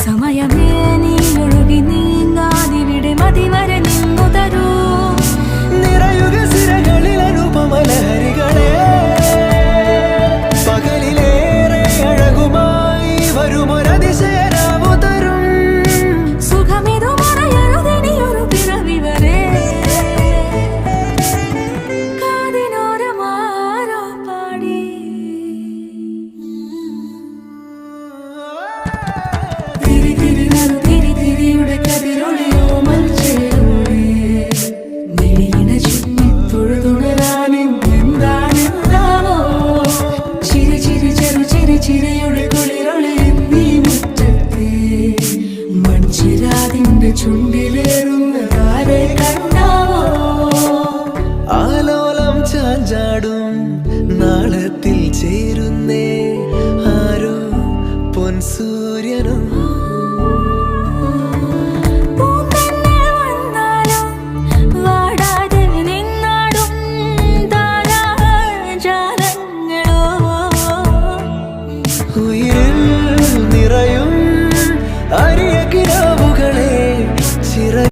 സമയമേ നീ ഒഴുകി നീങ്ങാതിവിടെ മതിവരെ നിന്നു തരൂ. നിറയുക സിരകളിൽ അനുപമലഹരികളെ, പകലിലേറെ അഴകുമായി വരുമൊരതിശയരാവു തരും. സുഖമിതു മറയരുതിനിയൊരു പിറവി വരെ. കാതിനോരമാരോ പാടി തിരി തിരി നറു തിരി തിരിയുടെ കതിരൊളിയോ മൽച്ചേരോടെ മിഴിയിണ ചുറ്റി തൊഴുതുണരാനും എന്താണെന്താവോ. ചിരി ചിരി ചെറു ചിരി ചിരിയുടെ കുളിരൊളി നീ മുറ്റത്തെ മൺചിരാതിന്റെ ചുണ്ടിലേറുന്നതാരെ കണ്ടാവോ. ആലോലം ചാഞ്ചാടും നാളത്തിൽ ചേരുന്നേ ആരോ പൊൻസൂര്യനും.